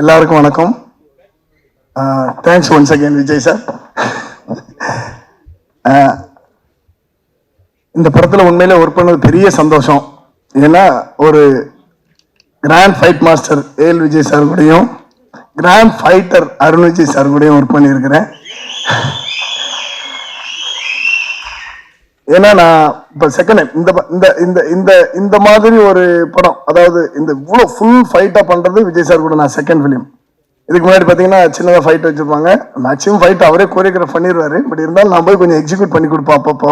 எல்லாருக்கும் வணக்கம். Thanks once again Vijay sir. இந்த படத்தில் உண்மையிலே ஒர்க் பண்ணது பெரிய சந்தோஷம். ஏன்னா ஒரு grand fight master AL Vijay sir கூடயும் grand fighter Arun Vijay sir கூடயும் ஒர்க் பண்ணியிருக்கிறேன். ஏன்னா நான் இப்போ செகண்ட் இந்த இந்த இந்த இந்த இந்த மாதிரி ஒரு படம், அதாவது இந்த இவ்வளோ ஃபுல் ஃபைட்டாக பண்ணுறது விஜய் சார் கூட நான் செகண்ட் ஃபிலிம். இதுக்கு முன்னாடி பார்த்தீங்கன்னா சின்னதாக ஃபைட் வச்சுருப்பாங்க, மேக்ஸிமம் ஃபைட் அவரே கோரியோகிராஃப் பண்ணிடுவாரு. பட் இருந்தாலும் நான் போய் கொஞ்சம் எக்ஸிக்யூட் பண்ணி கொடுப்போம் அப்பப்போ.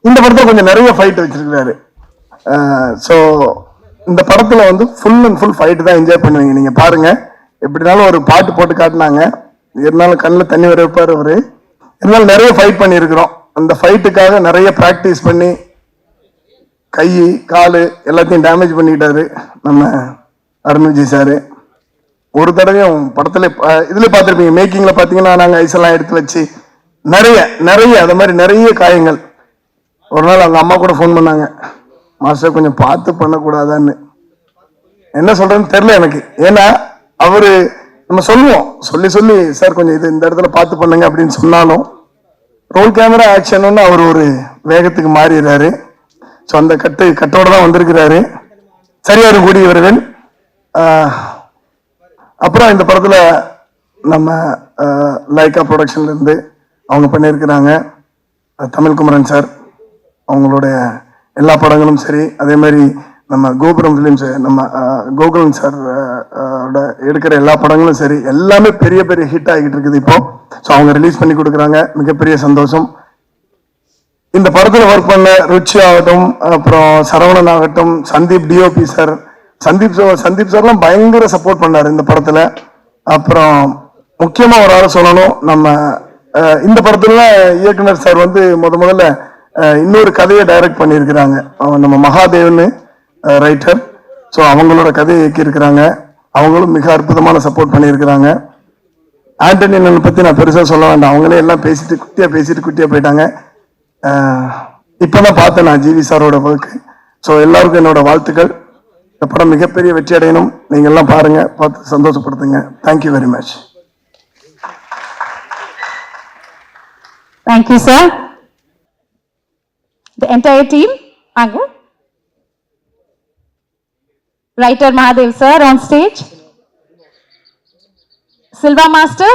இந்த படத்தில் கொஞ்சம் நிறைய ஃபைட் வச்சிருக்கிறாரு. ஸோ இந்த படத்தில் வந்து ஃபுல் அண்ட் ஃபுல் ஃபைட்டு தான் என்ஜாய் பண்ணுவீங்க. நீங்கள் பாருங்கள், எப்படினாலும் ஒரு பாட்டு போட்டு காட்டினாங்க, இருந்தாலும் கண்ணில் தண்ணி வர வைப்பார் அவர். இருந்தாலும் நிறைய ஃபைட் பண்ணியிருக்கிறோம். அந்த ஃபைட்டுக்காக நிறைய ப்ராக்டிஸ் பண்ணி கை கால் எல்லாத்தையும் டேமேஜ் பண்ணிக்கிட்டாரு நம்ம அருண் விஜய் சார். ஒரு தடவையும் படத்துல இதுல பார்த்துருப்பீங்க, மேக்கிங்ல பார்த்தீங்கன்னா நாங்கள் ஐஸெல்லாம் எடுத்து வச்சு நிறைய நிறைய அது மாதிரி நிறைய காயங்கள். ஒரு நாள் அவங்க அம்மா கூட ஃபோன் பண்ணாங்க, மாஸ்டர் கொஞ்சம் பார்த்து பண்ணக்கூடாதான்னு. என்ன சொல்றேன்னு தெரியல எனக்கு. ஏன்னா அவரு நம்ம சொல்லுவோம், சொல்லி சொல்லி சார் கொஞ்சம் இது இந்த இடத்துல பார்த்து பண்ணுங்க அப்படின்னு சொன்னாலும் ரோல் கேமரா ஆக்ஷன் அவர் ஒரு வேகத்துக்கு மாறிடுறாரு. ஸோ அந்த கட்டோட தான் வந்திருக்கிறாரு. சரியாரு கூடியவர்கள். அப்புறம் இந்த படத்தில் நம்ம லைக்கா ப்ரொடக்ஷன்லேருந்து அவங்க பண்ணியிருக்கிறாங்க. தமிழ்குமரன் சார் அவங்களுடைய எல்லா படங்களும் சரி, அதே மாதிரி நம்ம கோபுரம் ஃபிலிம்ஸ் நம்ம கோகுலன் சார் எடுக்கிற எல்லா படங்களும் சரி, எல்லாமே பெரிய பெரிய ஹிட் ஆகிட்டு இருக்குது இப்போ. ஸோ அவங்க ரிலீஸ் பண்ணி கொடுக்குறாங்க, மிகப்பெரிய சந்தோஷம். இந்த படத்தில் ஒர்க் பண்ண ருச்சி ஆகட்டும், அப்புறம் சரவணன் ஆகட்டும், சந்தீப் டிஓபி சார், சந்தீப் சார்லாம் பயங்கர சப்போர்ட் பண்ணார் இந்த படத்தில். அப்புறம் முக்கியமாக ஒரு ஆள் சொல்லணும், நம்ம இந்த படத்துல இயக்குனர் சார் வந்து முதல்ல இன்னொரு கதையை டைரக்ட் பண்ணியிருக்கிறாங்க. நம்ம மகாதேவன் ரைட்டர். ஸோ அவங்களோட கதையை இயக்கியிருக்கிறாங்க. அவங்களும் மிக அற்புதமான சப்போர்ட் பண்ணியிருக்கிறாங்க. ஆண்டனியன் பற்றி நான் பெருசாக சொல்ல வேண்டாம், அவங்களே எல்லாம் பேசிட்டு குட்டியாக போயிட்டாங்க. இப்போதான் பார்த்தேன் நான் ஜிவி சாரோட ஒர்க்கு. ஸோ எல்லாருக்கும் என்னோட வாழ்த்துக்கள். இந்த படம் மிகப்பெரிய வெற்றி அடையணும். நீங்க எல்லாம் பாருங்க, பார்த்து சந்தோஷப்படுத்துங்க. Thank you very much. Thank you, sir. The entire team, Anga. Writer Mahadev sir on stage. Silva Master.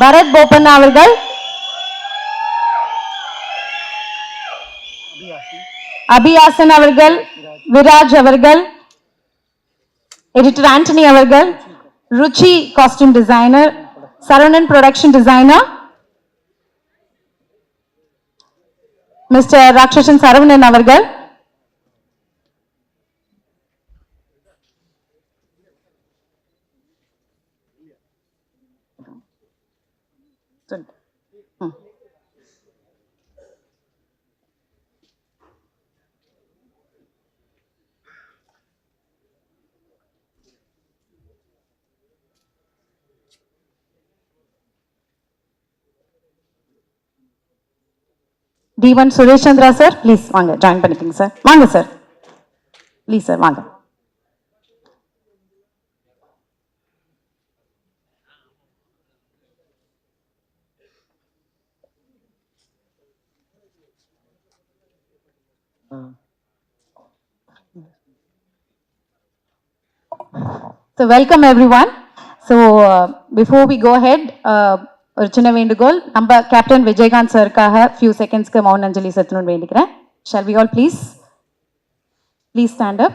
Bharat Bopanna avargal. Abhiyasan avargal. Viraj avargal. Editor Anthony avargal. Ruchi costume designer. Saravanan production designer. Mr. Rakshashan Saravanan avargal. D1 Suresh Chandra sir, please வாங்க join பண்ணிக்கங்க sir. வாங்க sir. Please sir, வாங்க. So welcome everyone. So before we go ahead, ஒரு சின்ன வேண்டுகோள், நம்ம captain Vijayakanth சாருக்காக few செகண்ட்ஸ்க்கு மௌன அஞ்சலி செலுத்தணும்னு வேண்டிக்கிறேன். Shall we all please stand up.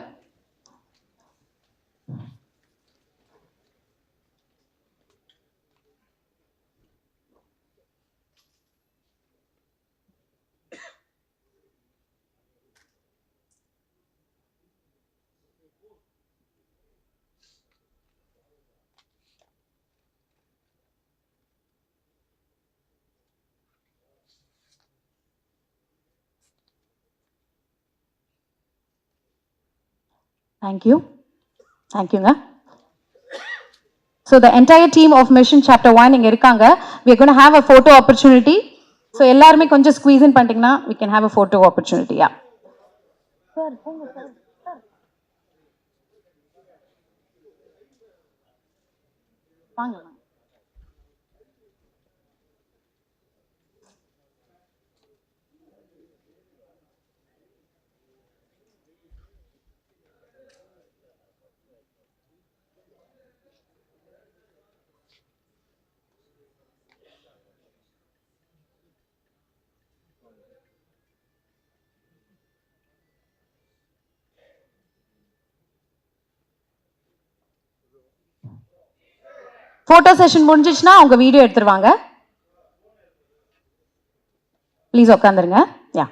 Thank you. Thank you. So the entire team of Mission Chapter 1 inga irukanga. We are going to have a photo opportunity. So ellarume konjam squeeze in பண்ணிட்டீங்கன்னா we can have a photo opportunity. Yeah. Sir, sir. வாங்க வாங்க. Photo session முடிஞ்சிச்சுன்னா அவங்க video எடுத்துருவாங்க. Please உட்காந்துருங்க. யா.